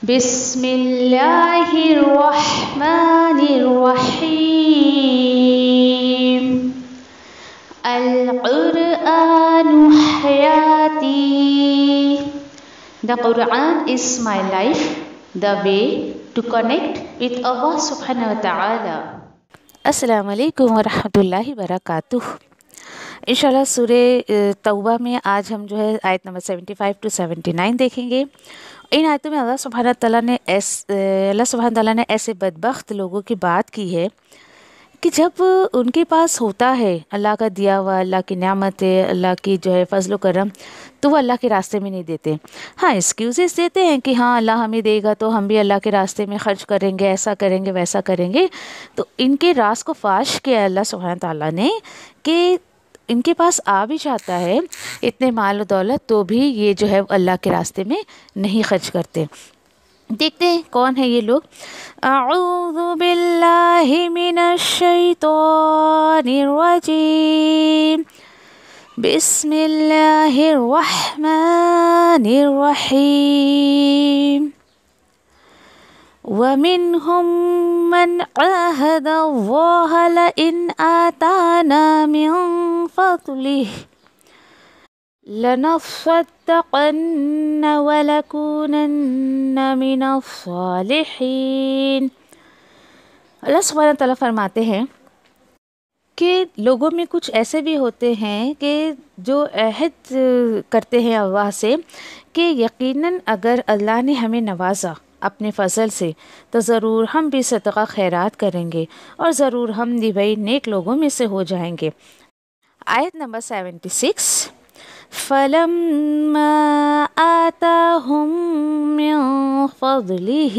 بسم اللہ الرحمن الرحیم القرآن حیاتی. The Quran is my life, the way to connect with Allah subhanahu wa ta'ala. السلام علیکم ورحمۃ اللہ وبرکاتہ. انشاءاللہ سورہ توبہ میں آج ہم جو ہے آیت نمبر 75 to 79 دیکھیں گے. ان آیتوں میں اللہ سبحانہ تعالیٰ نے ایسے بدبخت لوگوں کی بات کی ہے کہ جب ان کے پاس ہوتا ہے اللہ کا دیا ہوا، اللہ کی نعمت ہے، اللہ کی جو ہے فضل و کرم، تو وہ اللہ کے راستے میں نہیں دیتے. ہاں ایکسکیوزز دیتے ہیں کہ ہاں اللہ ہمیں دے گا تو ہم بھی اللہ کے راستے میں خرچ کریں گے، ایسا کریں گے ویسا کریں گے. تو ان کے راز کو فاش کیا اللہ سبحانہ تعالیٰ نے کہ ان کے پاس آ بھی جاتا ہے اتنے مال و دولت تو بھی یہ جو ہے اللہ کے راستے میں نہیں خرچ کرتے. دیکھتے ہیں کون ہے یہ لوگ. اعوذ باللہ من الشیطان الرجیم بسم اللہ الرحمن الرحیم. وَمِنْهُمْ مَنْ عَاهَدَ اللَّهَ لَئِنْ آتَانَا مِنْ فَضْلِهِ لَنَصَّدَّقَنَّ وَلَنَكُونَنَّ مِنَ الصَّالِحِينَ. اللہ سبحانہ تعالیٰ فرماتے ہیں کہ لوگوں میں کچھ ایسے بھی ہوتے ہیں کہ جو عہد کرتے ہیں اللہ سے کہ یقیناً اگر اللہ نے ہمیں نوازا اپنے فضل سے تو ضرور ہم بھی صدقہ خیرات کریں گے اور ضرور ہم بھی بھائی نیک لوگوں میں سے ہو جائیں گے. آیت نمبر 76. فَلَمَّا آتَاهُم مِّن فَضْلِهِ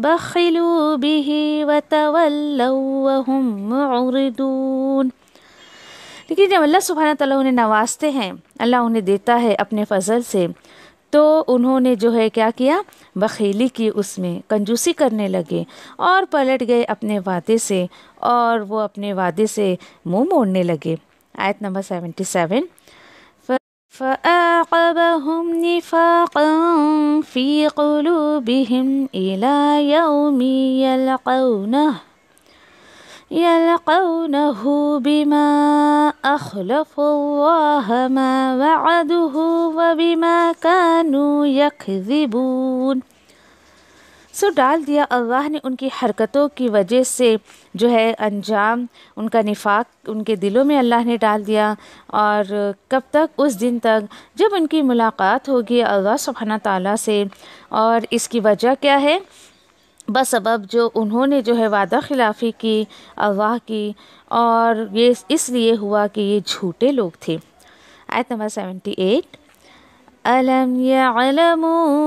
بَخِلُوا بِهِ وَتَوَلَّوْا وَهُم مُّعْرِضُونَ. لیکن جب اللہ سبحانہ تعالیٰ انہیں نوازتے ہیں، اللہ انہیں دیتا ہے اپنے فضل سے، تو انہوں نے جو ہے کیا کیا؟ بخیلی کی، اس میں کنجوسی کرنے لگے اور پلٹ گئے اپنے وعدے سے اور وہ اپنے وعدے سے منہ موڑنے لگے. آیت نمبر 77. فَأَعْقَبَهُمْ نِفَاقًا فِي قُلُوبِهِمْ إِلَى يَوْمِ يَلْقَوْنَهُ بِمَا أَخْلَفُوا اللَّهَ مَا وَعَدُوهُ وَبِمَا كَانُوا يَكْذِبُونَ. سو ڈال دیا اللہ نے ان کی حرکتوں کی وجہ سے جو ہے انجام، ان کا نفاق ان کے دلوں میں اللہ نے ڈال دیا. اور کب تک؟ اس دن تک جب ان کی ملاقات ہوگی اللہ سبحانہ تعالیٰ سے. اور اس کی وجہ کیا ہے؟ بسبب جو انہوں نے جو ہے وعدہ خلافی کی اللہ کی، اور یہ اس لیے ہوا کہ یہ جھوٹے لوگ تھے. آیت نمبر 78. أَلَمْ يَعْلَمُوا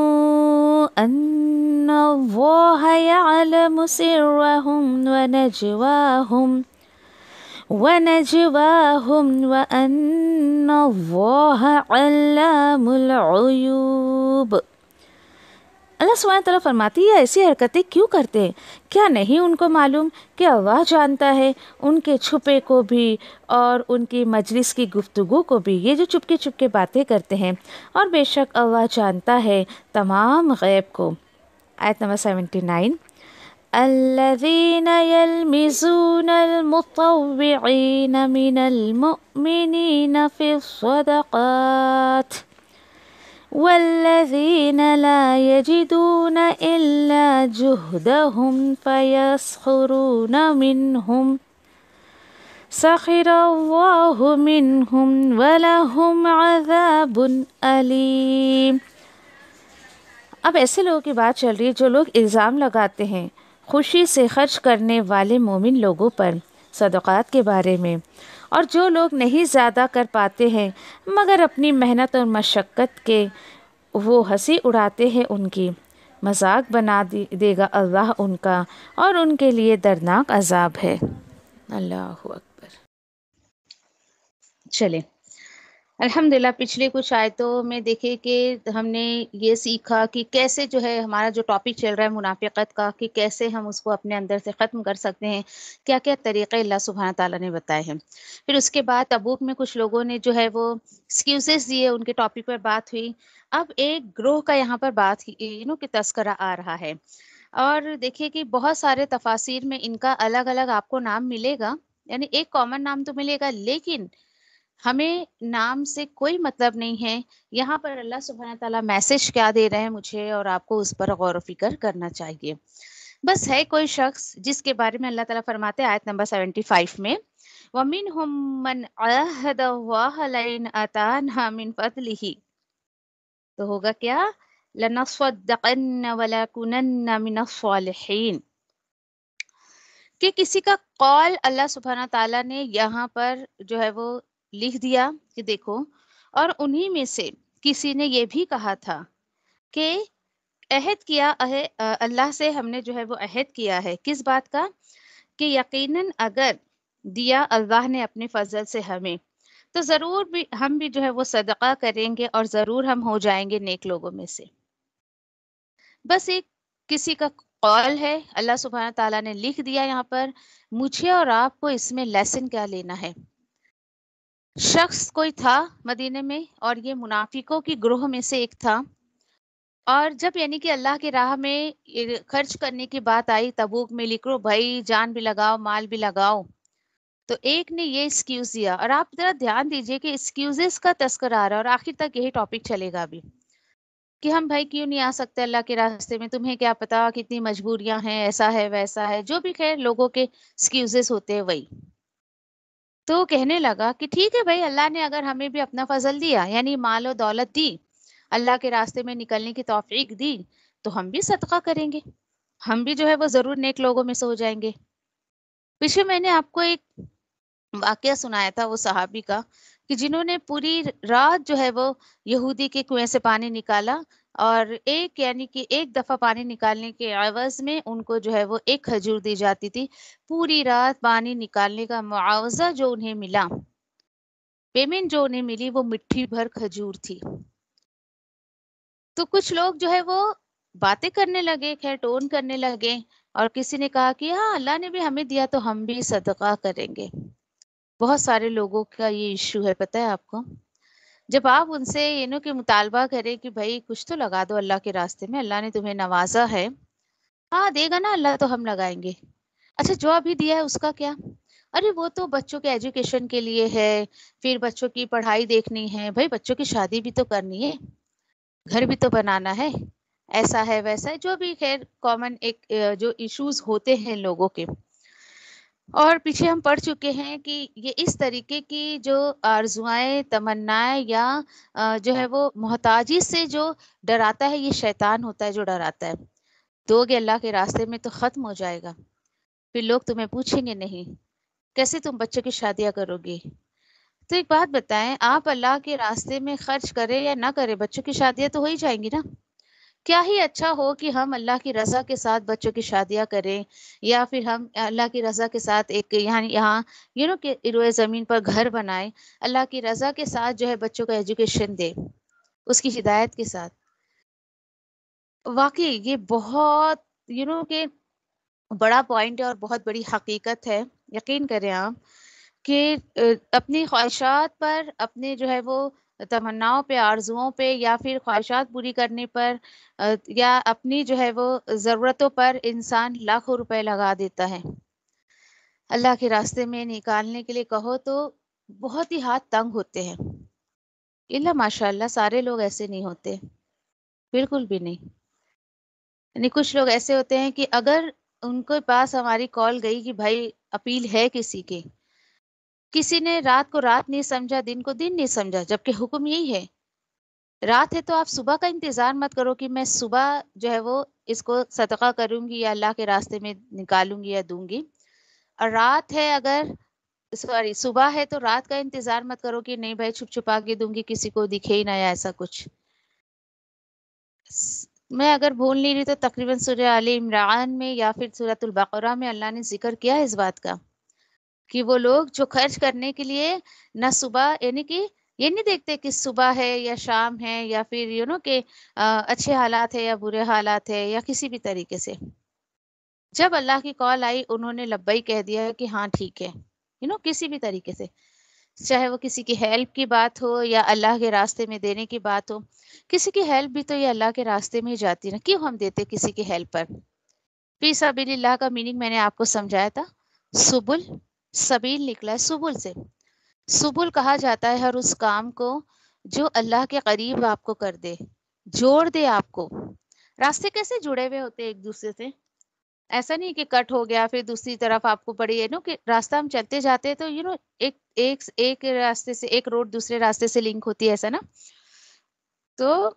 أَنَّ اللَّهَ يَعْلَمُ سِرَّهُمْ وَنَجْوَاهُمْ وَأَنَّ اللَّهَ عَلَّامُ الْغُيُوبِ. اللہ سبحانہ تعالیٰ فرماتی ہے ایسی حرکتیں کیوں کرتے ہیں؟ کیا نہیں ان کو معلوم کہ اللہ جانتا ہے ان کے چھپے کو بھی اور ان کی مجلس کی گفتگو کو بھی، یہ جو چپکے چپکے باتیں کرتے ہیں، اور بے شک اللہ جانتا ہے تمام غیب کو. آیت نمبر 79. الذین یلمزون المطوعین من المؤمنین فی الصدقات والذین لا یجدون الا جہدهم فیسخرون منہم سخر اللہ منہم ولہم عذاب علیم. اب ایسے لوگوں کی بات چل رہی ہے جو لوگ الزام لگاتے ہیں خوشی سے خرچ کرنے والے مومن لوگوں پر صدقات کے بارے میں، اور جو لوگ نہیں زیادہ کر پاتے ہیں مگر اپنی محنت اور مشقت کے وہ ہنسی اڑاتے ہیں، ان کی مذاق بنا دے گا اللہ ان کا، اور ان کے لیے دردناک عذاب ہے. اللہ اکبر. چلیں الحمدللہ پچھلے کچھ آیتوں میں دیکھے کہ ہم نے یہ سیکھا کہ کیسے جو ہے ہمارا جو ٹاپک چل رہا ہے منافقت کا، کہ کیسے ہم اس کو اپنے اندر سے ختم کر سکتے ہیں، کیا کیا طریقے اللہ سبحانہ تعالیٰ نے بتائے ہیں۔ پھر اس کے بعد تبوک میں کچھ لوگوں نے جو ہے وہ ایکسکیوزز دیے، ان کے ٹاپک پر بات ہوئی۔ اب ایک گروہ کا یہاں پر بات کہ تذکرہ آ رہا ہے، اور دیکھیے کہ بہت سارے تفاسیر میں ان کا الگ الگ آپ کو نام ملے گا، یعنی ایک کامن نام تو ملے گا، لیکن ہمیں نام سے کوئی مطلب نہیں ہے۔ یہاں پر اللہ سبحانہ تعالیٰ میسج کیا دے رہے ہیں مجھے اور آپ کو، اس پر غور و فکر کرنا چاہیے۔ بس ہے کوئی شخص جس کے بارے میں اللہ تعالیٰ فرماتے ہیں آیت نمبر 75 میں، وَمِنْهُمْ مَنْ عَاهَدَ اللَّهَ لَئِنْ آتَانَا مِنْ فَضْلِهِ، تو ہوگا کیا؟ لَنَصَّدَّقَنَّ وَلَنَكُونَنَّ مِنَ الصَّالِحِينَ، کہ کسی کا قول اللہ سبحانہ تعالیٰ نے یہاں پر جو ہے وہ لکھ دیا کہ دیکھو، اور انہی میں سے کسی نے یہ بھی کہا تھا کہ عہد کیا ہے اللہ سے، ہم نے جو ہے وہ عہد کیا ہے کس بات کا؟ کہ یقیناً اگر دیا اللہ نے اپنے فضل سے ہمیں، تو ضرور بھی ہم بھی جو ہے وہ صدقہ کریں گے، اور ضرور ہم ہو جائیں گے نیک لوگوں میں سے۔ بس ایک کسی کا قول ہے، اللہ سبحانہ تعالیٰ نے لکھ دیا یہاں پر، مجھے اور آپ کو اس میں لیسن کیا لینا ہے؟ شخص کوئی تھا مدینے میں، اور یہ منافقوں کی گروہ میں سے ایک تھا، اور جب یعنی کہ اللہ کی راہ میں خرچ کرنے کی بات آئی، تبوک میں لکھو بھائی جان بھی لگاؤ مال بھی لگاؤ، تو ایک نے یہ ایکسکیوز دیا، اور آپ ذرا دھیان دیجئے کہ ایکسکیوزز کا تذکرہ آ رہا ہے، اور آخر تک یہی ٹاپک چلے گا ابھی، کہ ہم بھائی کیوں نہیں آ سکتے اللہ کے راستے میں، تمہیں کیا پتا کتنی مجبوریاں ہیں، ایسا ہے ویسا ہے، جو بھی خیر لوگوں کے ایکسکیوزز ہوتے ہیں وہی۔ تو کہنے لگا کہ ٹھیک ہے بھائی، اللہ نے اگر ہمیں بھی اپنا فضل دیا، یعنی مال و دولت دی، اللہ کے راستے میں نکلنے کی توفیق دی، تو ہم بھی صدقہ کریں گے، ہم بھی جو ہے وہ ضرور نیک لوگوں میں سے ہو جائیں گے۔ پیچھے میں نے آپ کو ایک واقعہ سنایا تھا وہ صحابی کا، کہ جنہوں نے پوری رات جو ہے وہ یہودی کے کنویں سے پانی نکالا، اور ایک یعنی کہ ایک دفعہ پانی نکالنے کے عوض میں ان کو جو ہے وہ ایک کھجور دی جاتی تھی۔ پوری رات پانی نکالنے کا معاوضہ جو انہیں ملا، پیمنٹ جو انہیں ملی، وہ مٹھی بھر کھجور تھی۔ تو کچھ لوگ جو ہے وہ باتیں کرنے لگے، خیر ٹون کرنے لگے، اور کسی نے کہا کہ ہاں اللہ نے بھی ہمیں دیا تو ہم بھی صدقہ کریں گے۔ بہت سارے لوگوں کا یہ ایشو ہے، پتہ ہے آپ کو؟ جب آپ ان سے کہ مطالبہ کریں کہ بھائی کچھ تو لگا دو اللہ کے راستے میں، اللہ نے تمہیں نوازا ہے، ہاں دے گا نا اللہ تو ہم لگائیں گے۔ اچھا جو ابھی دیا ہے اس کا کیا؟ ارے وہ تو بچوں کے ایجوکیشن کے لیے ہے، پھر بچوں کی پڑھائی دیکھنی ہے، بھائی بچوں کی شادی بھی تو کرنی ہے، گھر بھی تو بنانا ہے، ایسا ہے ویسا ہے، جو بھی خیر کامن ایک جو ایشوز ہوتے ہیں لوگوں کے۔ اور پیچھے ہم پڑھ چکے ہیں کہ یہ اس طریقے کی جو آرزوائیں تمنائیں یا جو ہے وہ محتاجی سے جو ڈراتا ہے، یہ شیطان ہوتا ہے جو ڈراتا ہے۔ دو گے اللہ کے راستے میں تو ختم ہو جائے گا، پھر لوگ تمہیں پوچھیں گے نہیں کیسے تم بچوں کی شادیاں کرو گے۔ تو ایک بات بتائیں، آپ اللہ کے راستے میں خرچ کریں یا نہ کریں، بچوں کی شادیاں تو ہو ہی جائیں گی نا۔ کیا ہی اچھا ہو کہ ہم اللہ کی رضا کے ساتھ بچوں کی شادیاں کریں، یا پھر ہم اللہ کی رضا کے ساتھ ایک یہاں کہ روئے زمین پر گھر بنائیں، اللہ کی رضا کے ساتھ جو ہے بچوں کو ایجوکیشن دے، اس کی ہدایت کے ساتھ۔ واقعی یہ بہت کہ بڑا پوائنٹ ہے اور بہت بڑی حقیقت ہے۔ یقین کریں آپ کہ اپنی خواہشات پر، اپنے جو ہے وہ تمناؤں پہ، آرزوؤں پہ، یا پھر خواہشات پوری کرنے پر، یا اپنی جو ہے وہ ضرورتوں پر انسان لاکھوں روپے لگا دیتا ہے۔ اللہ کے راستے میں نکالنے کے لیے کہو تو بہت ہی ہاتھ تنگ ہوتے ہیں۔ اللہ ماشاء اللہ سارے لوگ ایسے نہیں ہوتے، بالکل بھی نہیں۔ یعنی کچھ لوگ ایسے ہوتے ہیں کہ اگر ان کے پاس ہماری کال گئی کہ بھائی اپیل ہے کسی نے رات کو رات نہیں سمجھا، دن کو دن نہیں سمجھا، جبکہ حکم یہی ہے رات ہے تو آپ صبح کا انتظار مت کرو کہ میں صبح جو ہے وہ اس کو صدقہ کروں گی یا اللہ کے راستے میں نکالوں گی یا دوں گی، اور رات ہے اگر صبح ہے تو رات کا انتظار مت کرو کہ نہیں بھائی چھپ چھپا کے دوں گی، کسی کو دکھے ہی نہ یا ایسا کچھ۔ میں اگر بھول نہیں رہی تو تقریباً سورہ آل عمران میں یا پھر سورۃ البقرہ میں اللہ نے ذکر کیا ہے اس بات کا، کہ وہ لوگ جو خرچ کرنے کے لیے نہ صبح یعنی کہ یہ نہیں دیکھتے کہ صبح ہے یا شام ہے یا پھر کہ اچھے حالات ہے یا برے حالات ہے یا کسی بھی طریقے سے. جب اللہ کی کال آئی انہوں نے لبئی کہہ دیا کہ ہاں ٹھیک ہے، کسی بھی طریقے سے، چاہے وہ کسی کی ہیلپ کی بات ہو یا اللہ کے راستے میں دینے کی بات ہو. کسی کی ہیلپ بھی تو یہ اللہ کے راستے میں ہی جاتی ہے نا. کیوں ہم دیتے کسی کی ہیلپ پر؟ فی سبیل اللہ کا میننگ میں نے آپ کو سمجھایا تھا. سبل، سبیل نکلا ہے سبل سے. سبل کہا جاتا ہے ہر اس کام کو جو اللہ کے قریب آپ کو کر دے، جوڑ دے آپ کو. راستے کیسے جڑے ہوئے ہوتے ایک دوسرے سے؟ ایسا نہیں کہ کٹ ہو گیا پھر دوسری طرف آپ کو پڑی ہے کہ راستہ ہم چلتے جاتے ہیں تو ایک ایک ایک راستے سے ایک روڈ دوسرے راستے سے لنک ہوتی ہے، ایسا نا. تو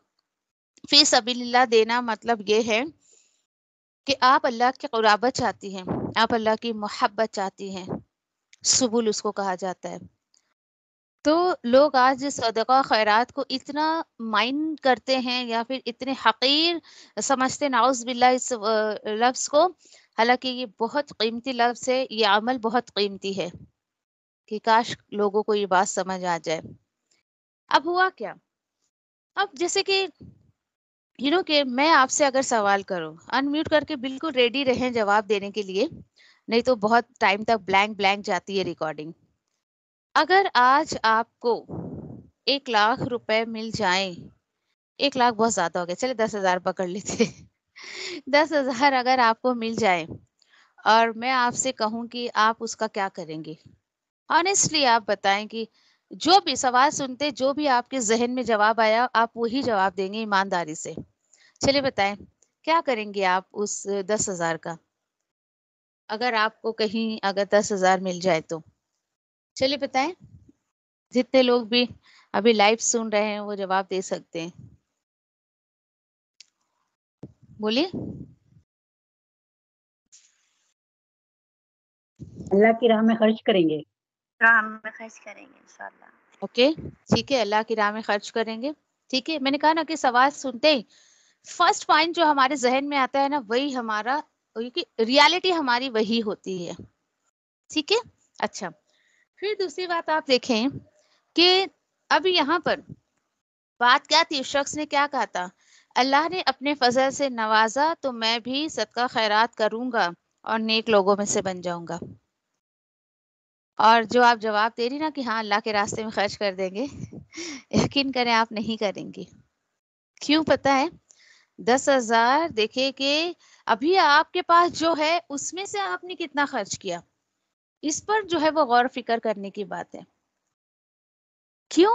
فی سبیل اللہ دینا مطلب یہ ہے کہ آپ اللہ کی قرابت چاہتی ہیں، آپ اللہ کی محبت چاہتی ہیں. سبل اس کو کہا جاتا ہے. تو لوگ آج صدقہ خیرات کو اتنا مائنڈ کرتے ہیں یا پھر اتنے حقیر سمجھتے، نعوذ باللہ اس لفظ کو. حالانکہ یہ بہت قیمتی لفظ ہے، یہ عمل بہت قیمتی ہے کہ کاش لوگوں کو یہ بات سمجھ آ جائے. اب ہوا کیا؟ اب جیسے کہ کہ میں آپ سے اگر سوال کروں، انمیوٹ کر کے بالکل ریڈی رہیں جواب دینے کے لیے، نہیں تو بہت ٹائم تک بلینک بلینک جاتی ہے ریکارڈنگ. اگر آج آپ کو 1,00,000 روپے مل جائیں، 1,00,000 بہت زیادہ ہو گیا، چلے 10,000 پکڑ لیتے. 10,000 اگر آپ کو مل جائے اور میں آپ سے کہوں کہ آپ اس کا کیا کریں گے؟ آنیسٹلی آپ بتائیں کہ جو بھی سوال سنتے جو بھی آپ کے ذہن میں جواب آیا آپ وہی جواب دیں گے ایمانداری سے. چلیے بتائیں کیا کریں گے آپ اس 10,000 کا؟ اگر آپ کو کہیں اگر 10,000 مل جائے تو چلیے بتائیں. جتنے لوگ بھی ابھی لائیو سن رہے ہیں وہ جواب دے سکتے ہیں. بولیے. اللہ کی راہ میں خرچ کریں گے. راہ میں خرچ کریں گے انشاءاللہ. اوکے ٹھیک ہے، اللہ کی راہ میں خرچ کریں گے. ٹھیک ہے، میں نے کہا نا کہ سوال سنتے ہی فرسٹ پوائنٹ جو ہمارے ذہن میں آتا ہے نا وہی ہمارا ریالٹی ہماری وہی ہوتی ہے. ٹھیک ہے. اچھا پھر دوسری بات آپ دیکھیں کہ ابھی یہاں پر بات کیا تھی، اس شخص نے کیا کہا تھا؟ اللہ نے اپنے فضل سے نوازا تو میں بھی صدقہ خیرات کروں گا اور نیک لوگوں میں سے بن جاؤں گا. اور جو آپ جواب دے رہی نا کہ ہاں اللہ کے راستے میں خرچ کر دیں گے، یقین کریں آپ نہیں کریں گے. کیوں پتہ ہے؟ 10,000 دیکھیں کہ ابھی آپ کے پاس جو ہے اس میں سے آپ نے کتنا خرچ کیا، اس پر جو ہے وہ غور فکر کرنے کی بات ہے. کیوں؟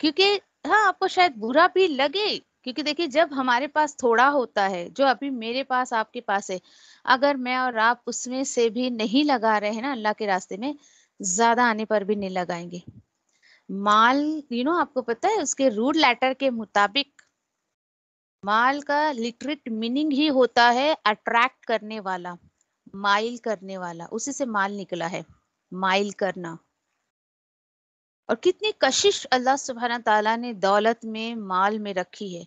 کیونکہ ہاں آپ کو شاید برا بھی لگے، کیونکہ دیکھیے جب ہمارے پاس تھوڑا ہوتا ہے، جو ابھی میرے پاس آپ کے پاس ہے، اگر میں اور آپ اس میں سے بھی نہیں لگا رہے ہیں نا اللہ کے راستے میں، زیادہ آنے پر بھی نہیں لگائیں گے. مال آپ کو پتہ ہے اس کے روٹ لیٹر کے مطابق مال کا لٹریٹ میننگ ہی ہوتا ہے اٹریکٹ کرنے والا، مائل کرنے والا. اسی سے مال نکلا ہے، مائل کرنا. اور کتنی کشش اللہ سبحانہ تعالیٰ نے دولت میں مال میں رکھی ہے.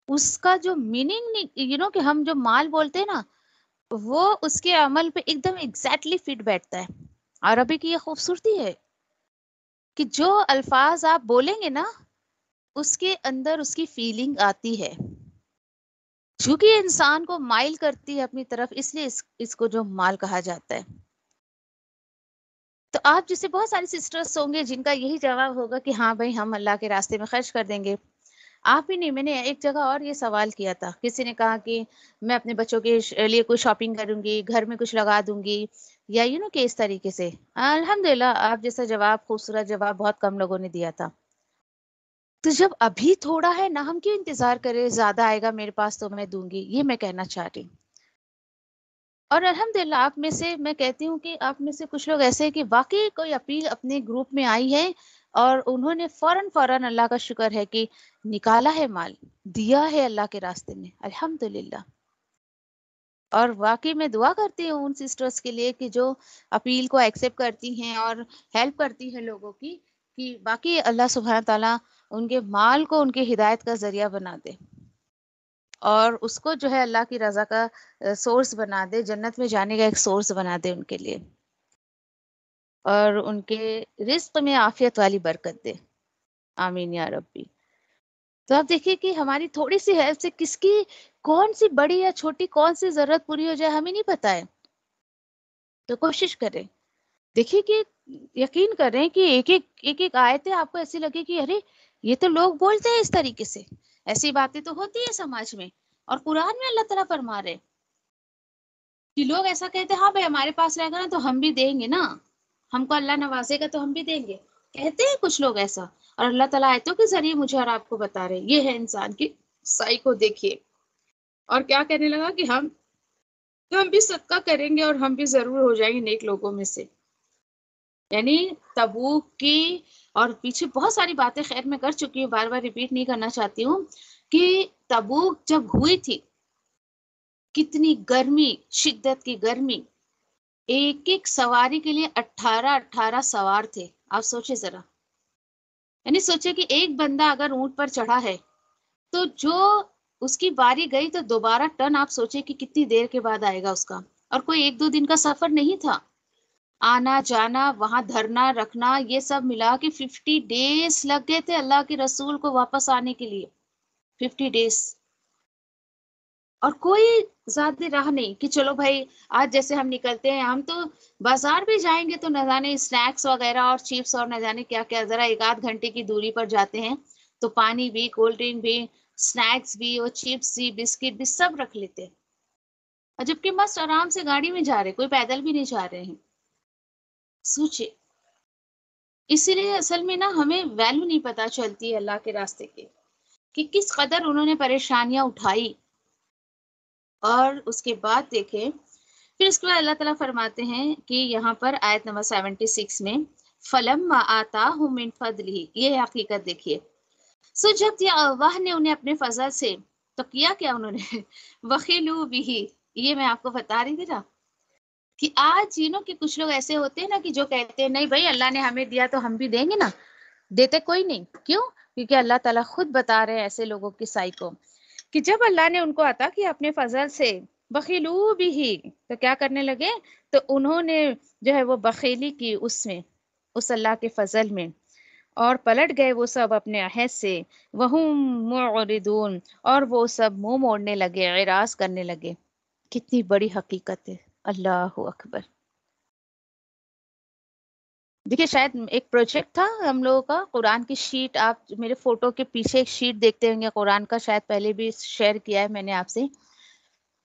اس کا جو میننگ کہ ہم جو مال بولتے ہیں نا وہ اس کے عمل پہ ایک دم ایگزیکٹلی فٹ بیٹھتا ہے. عربی کی یہ خوبصورتی ہے کہ جو الفاظ آپ بولیں گے نا اس کے اندر اس کی فیلنگ آتی ہے. چونکہ انسان کو مائل کرتی ہے اپنی طرف، اس لیے اس کو جو مال کہا جاتا ہے. تو آپ جیسے بہت ساری سسٹرز ہوں گے جن کا یہی جواب ہوگا کہ ہاں بھائی ہم اللہ کے راستے میں خرچ کر دیں گے. آپ ہی نہیں، میں نے ایک جگہ اور یہ سوال کیا تھا، کسی نے کہا کہ میں اپنے بچوں کے لیے کوئی شاپنگ کروں گی، گھر میں کچھ لگا دوں گی، یا کہ اس طریقے سے. الحمدللہ آپ جیسا جواب، خوبصورت جواب بہت کم لوگوں نے دیا تھا. تو جب ابھی تھوڑا ہے نہ، ہم کیوں انتظار کریں زیادہ آئے گا میرے پاس تو میں دوں گی. یہ میں کہنا چاہ رہی ہوں. اور الحمدللہ آپ میں سے میں کہتی ہوں کہ آپ میں سے کچھ لوگ ایسے ہیں کہ واقعی کوئی اپیل اپنے گروپ میں آئی ہے اور انہوں نے فوراً اللہ کا شکر ہے کہ نکالا ہے مال، دیا ہے اللہ کے راستے میں. الحمدللہ. اور واقعی میں دعا کرتی ہوں ان سسٹرز کے لیے کہ جو اپیل کو ایکسیپٹ کرتی ہیں اور ہیلپ کرتی ہیں لوگوں کی، کہ باقی اللہ سبحانہ تعالیٰ ان کے مال کو ان کی ہدایت کا ذریعہ بنا دے اور اس کو جو ہے اللہ کی رضا کا سورس بنا دے، جنت میں جانے کا ایک سورس بنا دے ان کے لیے، اور ان کے رزق میں عافیت والی برکت دے. آمین یا ربی. تو آپ دیکھیے کہ ہماری تھوڑی سی ہیلپ سے کس کی کون سی بڑی یا چھوٹی کون سی ضرورت پوری ہو جائے ہمیں نہیں پتا ہے. تو کوشش کریں. دیکھیے کہ یقین کریں کہ ایک آیتیں آپ کو ایسی لگے کہ ارے یہ تو لوگ بولتے ہیں اس طریقے سے، ایسی باتیں تو ہوتی ہیں سماج میں، اور قرآن میں اللہ تعالیٰ فرما رہے کہ لوگ ایسا کہتے ہیں ہاں بھائی ہمارے پاس رہے گا نا تو ہم بھی دیں گے نا، ہم کو اللہ نوازے گا تو ہم بھی دیں گے. کہتے ہیں کچھ لوگ ایسا، اور اللہ تعالیٰ آیتوں کے ذریعے مجھے اور آپ کو بتا رہے یہ ہے انسان کی سائی کو دیکھیے. اور کیا کہنے لگا کہ ہم بھی صدقہ کریں گے اور ہم بھی ضرور ہو جائیں گے نیک لوگوں میں سے. یعنی تبوک کی اور پیچھے بہت ساری باتیں خیر میں کر چکی ہوں، بار بار ریپیٹ نہیں کرنا چاہتی ہوں کہ تبوک جب ہوئی تھی کتنی گرمی، شدت کی گرمی، ایک ایک سواری کے لیے 18 سوار تھے. آپ سوچے ذرا، یعنی سوچے کہ ایک بندہ اگر اونٹ پر چڑھا ہے تو جو اس کی باری گئی تو دوبارہ ٹرن آپ سوچے کہ کتنی دیر کے بعد آئے گا اس کا. اور کوئی 1-2 دن کا سفر نہیں تھا، آنا جانا وہاں دھرنا رکھنا یہ سب ملا کے 50 ڈیز لگ گئے تھے اللہ کے رسول کو واپس آنے کے لیے. 50 ڈیز. اور کوئی ذاتی راہ نہیں کہ چلو بھائی آج جیسے ہم نکلتے ہیں، ہم تو بازار بھی جائیں گے تو نہ جانے اسنیکس وغیرہ اور چپس اور نہ جانے کیا کیا، ذرا 1-8 گھنٹے کی دوری پر جاتے ہیں تو پانی بھی، کولڈ ڈرنک بھی، اسنیکس بھی اور چپس بھی، بسکٹ بھی سب رکھ لیتے ہیں. اور جبکہ مست آرام سے گاڑی میں جا رہے، کوئی پیدل بھی نہیں جا رہے ہیں. سوچے. اسی لیے اصل میں نا ہمیں ویلیو نہیں پتا چلتی ہے اللہ کے راستے کی کہ کس قدر انہوں نے پریشانیاں اٹھائی. اور اس کے بعد دیکھیں پھر اس کے بعد اللہ تعالیٰ فرماتے ہیں کہ یہاں پر آیت نمبر 76 میں فَلَمَّا آتَاهُم مِّن فَضْلِهِ، یہ حقیقت دیکھیے. سو جب دیا اللہ نے انہیں اپنے فضل سے تو کیا انہوں نے وَخِلُوا بِهِ. یہ میں آپ کو بتا رہی تھی نا کہ آج جنوں کے کچھ لوگ ایسے ہوتے ہیں نا کہ جو کہتے ہیں نہیں بھائی اللہ نے ہمیں دیا تو ہم بھی دیں گے نا. دیتے کوئی نہیں. کیوں؟ کیونکہ اللہ تعالیٰ خود بتا رہے ہیں ایسے لوگوں کی سائی کو کہ جب اللہ نے ان کو عطا کیا اپنے فضل سے بخیلو بھی، تو کیا کرنے لگے، تو انہوں نے جو ہے وہ بخیلی کی اس میں، اس اللہ کے فضل میں، اور پلٹ گئے وہ سب اپنے عہد سے. وہم معرضون، اور وہ سب منہ موڑنے لگے، اعراض کرنے لگے. کتنی بڑی حقیقت ہے. اللہ اکبر. دیکھیے شاید ایک پروجیکٹ تھا ہم لوگوں کا قرآن کی شیٹ، آپ میرے فوٹو کے پیچھے ایک شیٹ دیکھتے ہوں گے قرآن کا، شاید پہلے بھی شیئر کیا ہے میں نے آپ سے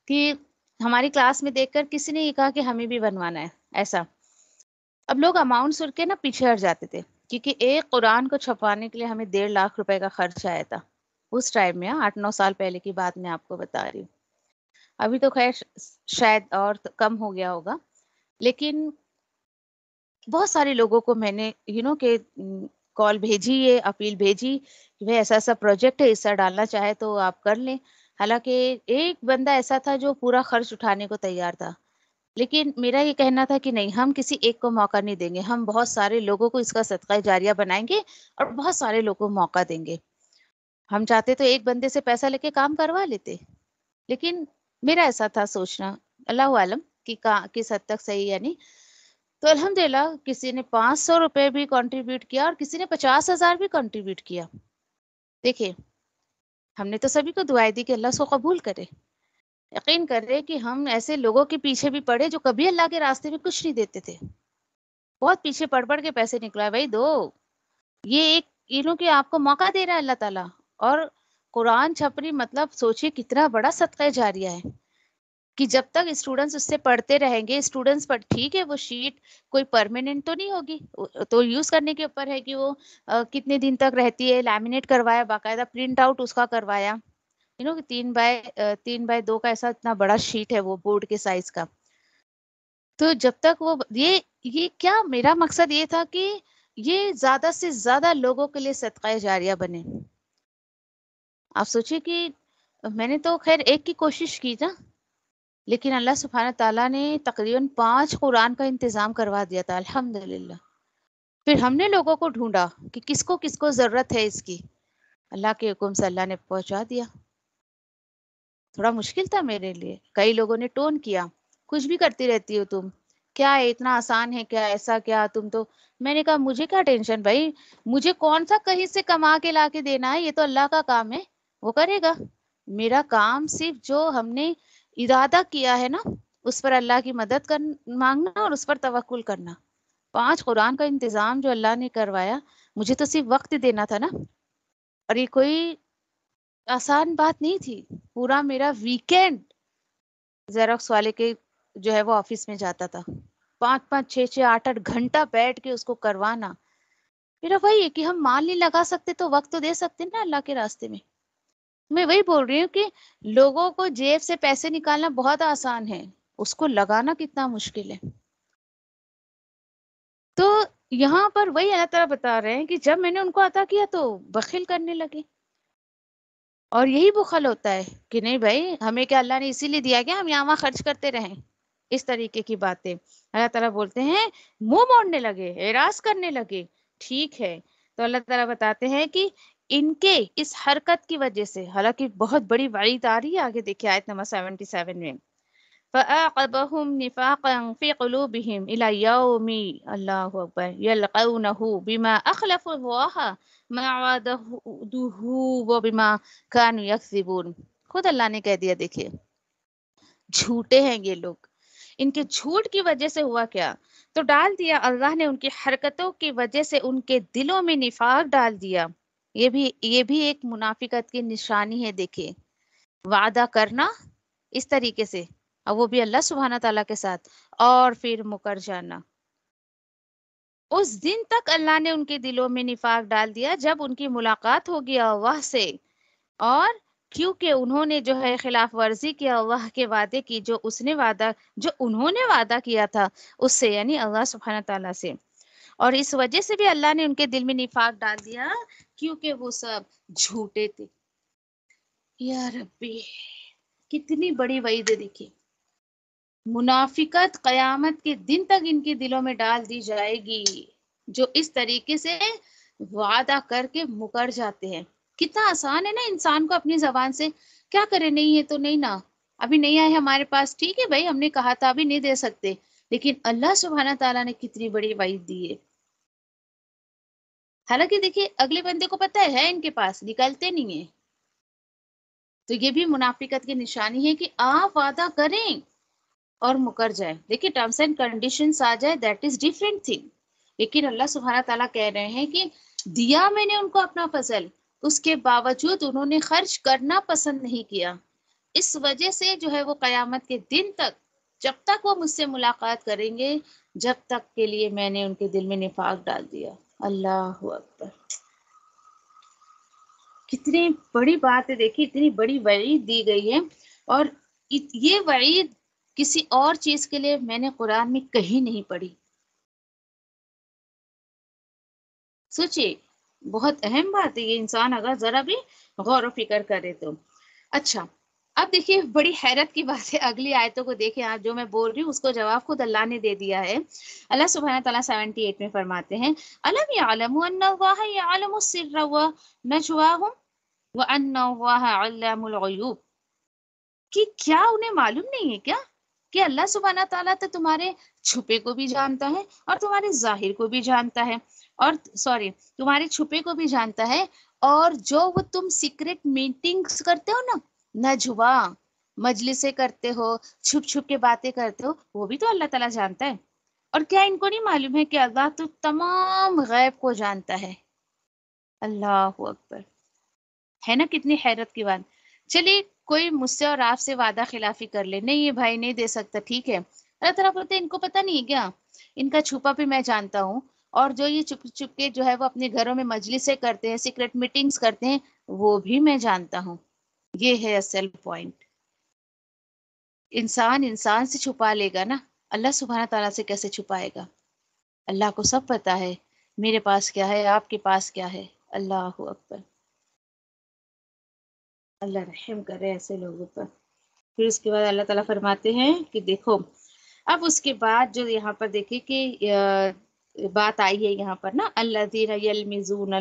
کہ ہماری کلاس میں دیکھ کر کسی نے یہ کہا کہ ہمیں بھی بنوانا ہے ایسا. اب لوگ اماؤنٹ سن کے نا پیچھے ہٹ جاتے تھے کیونکہ ایک قرآن کو چھپانے کے لیے ہمیں 1.5 لاکھ روپے کا خرچ آیا تھا اس ٹائم میں. 8-9 سال پہلے کی بات میں آپ کو بتا رہی ہوں. ابھی تو خیر شاید اور کم ہو گیا ہوگا، لیکن بہت سارے لوگوں کو میں نے کہ کال بھیجی، یہ اپیل بھیجی کہ بھائی ایسا ایسا پروجیکٹ ہے، حصہ ڈالنا چاہے تو آپ کر لیں. حالانکہ ایک بندہ ایسا تھا جو پورا خرچ اٹھانے کو تیار تھا، لیکن میرا یہ کہنا تھا کہ نہیں، ہم کسی ایک کو موقع نہیں دیں گے، ہم بہت سارے لوگوں کو اس کا صدقہ جاریہ بنائیں گے اور بہت سارے لوگوں کو موقع دیں گے. ہم چاہتے تو ایک بندے سے پیسہ لے کے کام کروا لیتے، لیکن میرا ایسا تھا سوچنا، اللہ عالم کہ کس حد تک صحیح ہے نہیں. تو الحمدللہ کسی نے 500 روپے بھی کنٹریبیوٹ کیا اور کسی نے 50,000 بھی کنٹریبیوٹ کیا. دیکھیں ہم نے تو سبھی کو دعائیں دی کہ اللہ اس کو قبول کرے. یقین کر رہے کہ ہم ایسے لوگوں کے پیچھے بھی پڑے جو کبھی اللہ کے راستے میں کچھ نہیں دیتے تھے، بہت پیچھے پڑ کے پیسے نکلا بھائی دو. یہ ایک کہ آپ کو موقع دے رہا ہے اللہ تعالیٰ. اور قرآن چھپری مطلب سوچے کتنا بڑا صدقہ جاریہ ہے کہ جب تک اسٹوڈنٹس اس سے پڑھتے رہیں گے، اسٹوڈنٹس پر ٹھیک ہے وہ شیٹ کوئی پرماننٹ تو نہیں ہوگی، تو یوز کرنے کے اوپر ہے کہ وہ کتنے دن تک رہتی ہے. لیمینیٹ کروایا، باقاعدہ پرنٹ آؤٹ اس کا کروایا، 3x2 کا ایسا اتنا بڑا شیٹ ہے وہ بورڈ کے سائز کا. تو جب تک وہ یہ کیا میرا مقصد یہ تھا کہ یہ زیادہ سے زیادہ لوگوں کے لیے صدقہ جاریہ بنے. آپ سوچیں کہ میں نے تو خیر ایک کی کوشش کی نا، لیکن اللہ سبحانہ تعالیٰ نے تقریباً 5 قرآن کا انتظام کروا دیا تھا الحمدللہ. پھر ہم نے لوگوں کو ڈھونڈا کہ کس کو ضرورت ہے اس کی. اللہ کے حکم سے اللہ نے پہنچا دیا. تھوڑا مشکل تھا میرے لیے، کئی لوگوں نے ٹون کیا، کچھ بھی کرتی رہتی ہو تم، کیا ہے اتنا آسان ہے کیا، ایسا کیا تم تو. میں نے کہا مجھے کیا ٹینشن بھائی، مجھے کون سا کہیں سے کما کے لا کے دینا ہے، یہ تو اللہ کا کام ہے، وہ کرے گا. میرا کام صرف جو ہم نے ارادہ کیا ہے نا اس پر اللہ کی مدد مانگنا اور اس پر توکل کرنا. 5 قرآن کا انتظام جو اللہ نے کروایا، مجھے تو صرف وقت دینا تھا نا. اور یہ کوئی آسان بات نہیں تھی. پورا میرا ویکینڈ زیروکس والے کے جو ہے وہ آفس میں جاتا تھا. 5 6 8 گھنٹہ بیٹھ کے اس کو کروانا. میرا وہی ہے کہ ہم مال نہیں لگا سکتے تو وقت تو دے سکتے نا اللہ کے راستے میں. میں وہی بول رہی ہوں کہ لوگوں کو جیب سے پیسے نکالنا بہت آسان ہے، اس کو لگانا کتنا مشکل ہے. تو یہاں پر وہی اللہ تعالیٰ بتا رہے ہیں کہ جب میں نے ان کو عطا کیا تو بخیل کرنے لگے. اور یہی بخل ہوتا ہے کہ نہیں بھائی ہمیں کیا اللہ نے اسی لیے دیا کہ ہم یہاں وہاں خرچ کرتے رہیں. اس طریقے کی باتیں اللہ تعالیٰ بولتے ہیں، منہ موڑنے لگے، اعراض کرنے لگے. ٹھیک ہے، تو اللہ تعالیٰ بتاتے ہیں کہ ان کے اس حرکت کی وجہ سے، حالانکہ بہت بڑی وعید آ رہی ہے آگے دیکھیے آیت نمبر 77 میں، فَأَعْقَبَهُمْ نِفَاقًا فِي قُلُوبِهِمْ إِلَى يَوْمِ اللَّهُ أَكْبَرُ يَلْقَوْنَهُ بِمَا أَخْلَفُوا اللَّهَ مَا وَعَدَهُ وَبِمَا كَانُوا يَكْذِبُونَ. خود اللہ نے کہہ دیا دیکھیے جھوٹے ہیں یہ لوگ. ان کے جھوٹ کی وجہ سے ہوا کیا، تو ڈال دیا اللہ نے ان کی حرکتوں کی وجہ سے ان کے دلوں میں نفاق ڈال دیا. یہ بھی ایک منافقت کی نشانی ہے. دیکھیے وعدہ کرنا اس طریقے سے، اور وہ بھی اللہ سبحانہ تعالیٰ کے ساتھ، اور پھر مکر جانا. اس دن تک اللہ نے ان کے دلوں میں نفاق ڈال دیا جب ان کی ملاقات ہوگی اللہ سے، اور کیونکہ انہوں نے جو ہے خلاف ورزی کیا اللہ کے وعدے کی جو انہوں نے وعدہ کیا تھا اس سے، یعنی اللہ سبحانہ تعالیٰ سے. اور اس وجہ سے بھی اللہ نے ان کے دل میں نفاق ڈال دیا کیونکہ وہ سب جھوٹے تھے. یا ربی کتنی بڑی وعید ہے. دیکھیے منافقت قیامت کے دن تک ان کے دلوں میں ڈال دی جائے گی جو اس طریقے سے وعدہ کر کے مکر جاتے ہیں. کتنا آسان ہے نا انسان کو اپنی زبان سے کیا کرے، نہیں ہے تو نہیں نا، ابھی نہیں آئے ہمارے پاس، ٹھیک ہے بھائی ہم نے کہا تھا ابھی نہیں دے سکتے. لیکن اللہ سبحانہ تعالیٰ نے کتنی بڑی وعید دی ہے. حالانکہ دیکھیے اگلے بندے کو پتہ ہے ان کے پاس نکلتے نہیں ہیں. تو یہ بھی منافقت کی نشانی ہے کہ آپ وعدہ کریں اور مکر جائیں. دیکھیے ٹرمز اینڈ کنڈیشنز آ جائے دیٹ از ڈیفرنٹ تھنگ. لیکن اللہ سبحانہ تعالیٰ کہہ رہے ہیں کہ دیا میں نے ان کو اپنا فضل، اس کے باوجود انہوں نے خرچ کرنا پسند نہیں کیا. اس وجہ سے جو ہے وہ قیامت کے دن تک جب تک وہ مجھ سے ملاقات کریں گے جب تک کے لیے میں نے ان کے دل میں نفاق ڈال دیا. اللہ اکبر کتنی بڑی بات ہے. دیکھیے اتنی بڑی وعید دی گئی ہے، اور یہ وعید کسی اور چیز کے لیے میں نے قرآن میں کہیں نہیں پڑھی. سوچئے بہت اہم بات ہے یہ، انسان اگر ذرا بھی غور و فکر کرے تو. اچھا اب دیکھیے بڑی حیرت کی بات ہے، اگلی آیتوں کو دیکھیں آپ. جو میں بول رہی ہوں اس کو جواب خود اللہ نے دے دیا ہے. اللہ سبحانہ تعالیٰ 78 میں فرماتے ہیں الم یعلموا ان اللہ یعلم السر ونجواہم وان اللہ علام الغیوب. کہ کیا انہیں معلوم نہیں ہے کیا کہ اللہ سبحانہ تعالیٰ تو تمہارے چھپے کو بھی جانتا ہے اور تمہارے ظاہر کو بھی جانتا ہے، اور تمہارے چھپے کو بھی جانتا ہے، اور جو وہ تم سیکرٹ میٹنگز کرتے ہو نا، نجوا مجلسیں کرتے ہو، چھپ چھپ کے باتیں کرتے ہو، وہ بھی تو اللہ تعالیٰ جانتا ہے. اور کیا ان کو نہیں معلوم ہے کہ اللہ تو تمام غیب کو جانتا ہے. اللہ اکبر ہے نا کتنی حیرت کی بات. چلیے کوئی مجھ سے اور آپ سے وعدہ خلافی کر لے، نہیں یہ بھائی نہیں دے سکتا، ٹھیک ہے. اللہ تعالیٰ بولتے ہیں ان کو پتہ نہیں ہے کیا، ان کا چھپا بھی میں جانتا ہوں، اور جو یہ چپ چپ کے جو ہے وہ اپنے گھروں میں مجلسیں کرتے ہیں، سیکرٹ میٹنگز کرتے ہیں، وہ بھی میں جانتا ہوں. یہ ہے اصل پوائنٹ. انسان سے چھپا لے گا نا، اللہ سبحانہ تعالیٰ سے کیسے چھپائے گا؟ اللہ کو سب پتہ ہے میرے پاس کیا ہے، آپ کے پاس کیا ہے. اللہ اکبر اللہ رحم کرے ایسے لوگوں پر. پھر اس کے بعد اللہ تعالیٰ فرماتے ہیں کہ دیکھو اب اس کے بعد جو یہاں پر دیکھیں کہ بات آئی ہے یہاں پر نا الذین یلمزون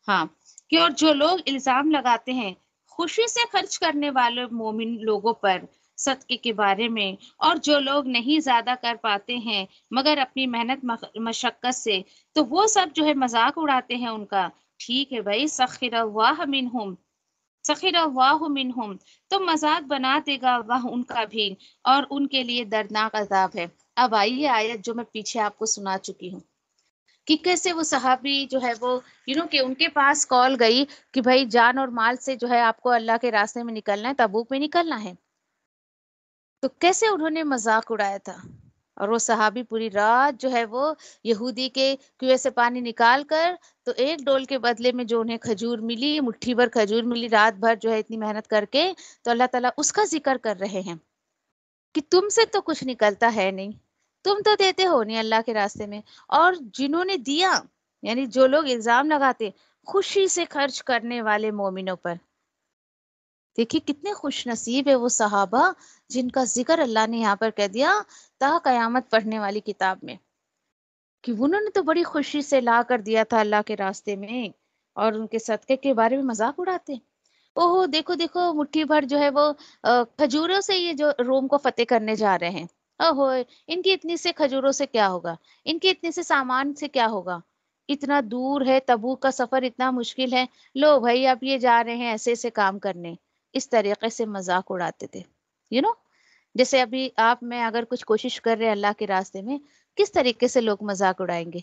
ہاں کہ اور جو لوگ الزام لگاتے ہیں خوشی سے خرچ کرنے والے مومن لوگوں پر صدقے کے بارے میں، اور جو لوگ نہیں زیادہ کر پاتے ہیں مگر اپنی محنت مشقت سے، تو وہ سب جو ہے مذاق اڑاتے ہیں ان کا. ٹھیک ہے بھائی، سخر اللہ منہم، تو مذاق بنا دے گا اللہ ان کا بھی، اور ان کے لیے دردناک عذاب ہے. اب آئیے آیت جو میں پیچھے آپ کو سنا چکی ہوں کہ کیسے وہ صحابی جو ہے وہ کہ ان کے پاس کال گئی کہ بھائی جان اور مال سے جو ہے آپ کو اللہ کے راستے میں نکلنا ہے، تبوک میں نکلنا ہے. تو کیسے انہوں نے مذاق اڑایا تھا، اور وہ صحابی پوری رات جو ہے وہ یہودی کے کنویں سے پانی نکال کر، تو ایک ڈول کے بدلے میں جو انہیں کھجور ملی، مٹھی بھر کھجور ملی، رات بھر جو ہے اتنی محنت کر کے، تو اللہ تعالیٰ اس کا ذکر کر رہے ہیں کہ تم سے تو کچھ نکلتا ہے نہیں، تم تو دیتے ہو نہیں اللہ کے راستے میں، اور جنہوں نے دیا، یعنی جو لوگ الزام لگاتے، خوشی سے خرچ کرنے والے مومنوں پر. دیکھیے کتنے خوش نصیب ہے وہ صحابہ جن کا ذکر اللہ نے یہاں پر کہہ دیا تا قیامت پڑھنے والی کتاب میں، کہ انہوں نے تو بڑی خوشی سے لا کر دیا تھا اللہ کے راستے میں، اور ان کے صدقے کے بارے میں مذاق اڑاتے. اوہ دیکھو دیکھو، مٹھی بھر جو ہے وہ کھجوروں سے یہ جو روم کو فتح کرنے جا رہے ہیں، اوہ ان کی اتنی سے کھجوروں سے کیا ہوگا، ان کے اتنے سے سامان سے کیا ہوگا، اتنا دور ہے، تبوک کا سفر اتنا مشکل ہے، لو بھائی اب یہ جا رہے ہیں ایسے ایسے کام کرنے. اس طریقے سے مذاق اڑاتے تھے. جیسے ابھی آپ میں اگر کچھ کوشش کر رہے اللہ کے راستے میں، کس طریقے سے لوگ مذاق اڑائیں گے؟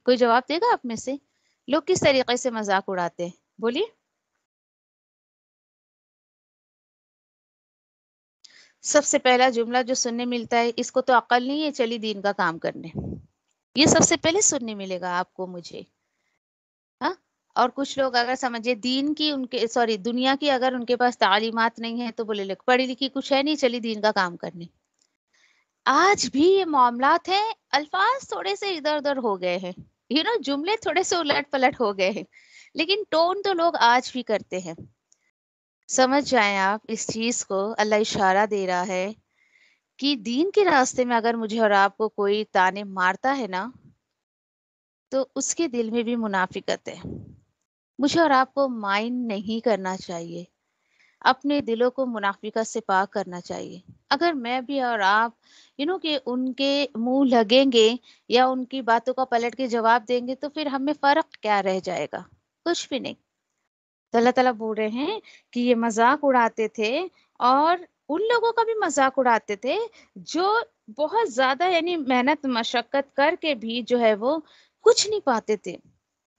کوئی جواب دے گا آپ میں سے؟ لوگ کس طریقے سے مذاق اڑاتے ہیں؟ بولیے. سب سے پہلا جملہ جو سننے ملتا ہے، اس کو تو عقل نہیں ہے، چلی دین کا کام کرنے. یہ سب سے پہلے سننے ملے گا آپ کو، مجھے. ہاں، اور کچھ لوگ اگر سمجھے دین کی دنیا کی اگر ان کے پاس تعلیمات نہیں ہے تو بولے پڑھی لکھی کچھ ہے نہیں، چلی دین کا کام کرنے. آج بھی یہ معاملات ہیں، الفاظ تھوڑے سے ادھر ادھر ہو گئے ہیں، جملے تھوڑے سے الٹ پلٹ ہو گئے ہیں، لیکن ٹون تو لوگ آج بھی کرتے ہیں. سمجھ جائیں آپ اس چیز کو، اللہ اشارہ دے رہا ہے کہ دین کے راستے میں اگر مجھے اور آپ کو کوئی تانے مارتا ہے نا، تو اس کے دل میں بھی منافقت ہے. مجھے اور آپ کو مائنڈ نہیں کرنا چاہیے، اپنے دلوں کو منافقت سے پاک کرنا چاہیے. اگر میں بھی اور آپ کہ ان کے منہ لگیں گے یا ان کی باتوں کا پلٹ کے جواب دیں گے، تو پھر ہمیں فرق کیا رہ جائے گا؟ کچھ بھی نہیں. تو اللہ تعالیٰ بول رہے ہیں کہ یہ مذاق اڑاتے تھے، اور ان لوگوں کا بھی مذاق اڑاتے تھے جو بہت زیادہ یعنی محنت مشقت کر کے بھی جو ہے وہ کچھ نہیں پاتے تھے،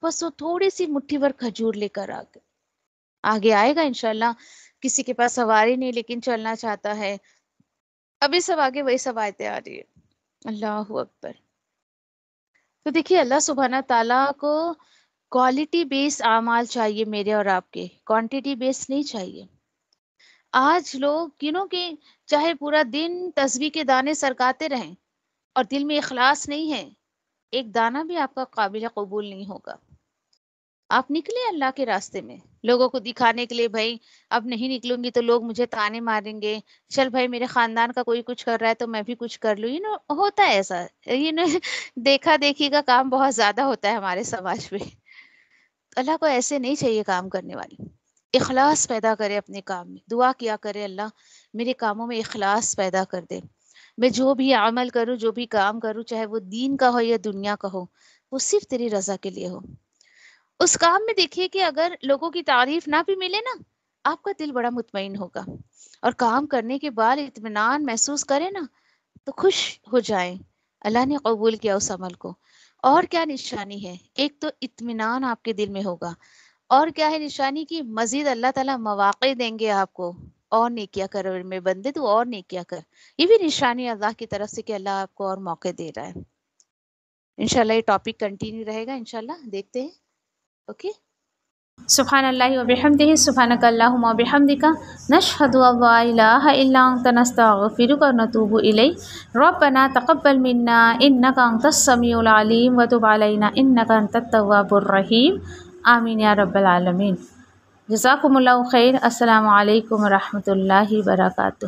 بس وہ تھوڑی سی مٹھی بھر کھجور لے کر آگے آئے گا انشاءاللہ. کسی کے پاس سواری نہیں لیکن چلنا چاہتا ہے، ابھی سب آگے وہی سب آیتیں آ رہی ہے. اللہ اکبر. تو دیکھیے اللہ سبحانہ تعالیٰ کو کوالٹی بیس اعمال چاہیے میرے اور آپ کے، کوانٹیٹی بیس نہیں چاہیے. آج لوگ کہ چاہے پورا دن تسبیح کے دانے سرکاتے رہیں اور دل میں اخلاص نہیں ہے، ایک دانہ بھی آپ کا قابل قبول نہیں ہوگا. آپ نکلے اللہ کے راستے میں لوگوں کو دکھانے کے لیے، بھائی اب نہیں نکلوں گی تو لوگ مجھے تانے ماریں گے، چل بھائی میرے خاندان کا کوئی کچھ کر رہا ہے تو میں بھی کچھ کر لوں. ہوتا ہے ایسا، دیکھا دیکھی کا کام بہت زیادہ ہوتا ہے ہمارے سماج میں. اللہ کو ایسے نہیں چاہیے کام کرنے والی. اخلاص پیدا کرے اپنے کام میں، دعا کیا کرے اللہ میرے کاموں میں اخلاص پیدا کر دے. میں جو بھی عمل کروں، جو بھی کام کروں، چاہے وہ دین کا ہو یا دنیا کا ہو، وہ صرف تیری رضا کے لیے ہو. اس کام میں دیکھیے کہ اگر لوگوں کی تعریف نہ بھی ملے نا، آپ کا دل بڑا مطمئن ہوگا، اور کام کرنے کے بعد اطمینان محسوس کرے نا تو خوش ہو جائیں اللہ نے قبول کیا اس عمل کو. اور کیا نشانی ہے؟ ایک تو اطمینان آپ کے دل میں ہوگا، اور کیا ہے نشانی کی مزید اللہ تعالیٰ مواقع دیں گے آپ کو، اور نیکیاں کر میں بندے تو اور نیکیاں کر. یہ بھی نشانی اللہ کی طرف سے کہ اللہ آپ کو اور موقع دے رہا ہے. انشاءاللہ یہ ٹاپک کنٹینیو رہے گا، انشاءاللہ دیکھتے ہیں. اوکے. سبحان اللہ و بحمدہ، سبحانک اللہم و بحمدک، نشہد ان لا الہ الا انت، نستغفرک و نتوب الیک. ربنا تقبل منا انک انت السمیع العلیم وتب علینا انک انت التواب الرحیم. آمین یا رب العالمین. جزاکم اللہ خیر. السلام علیکم و رحمۃ اللہ وبرکاتہ.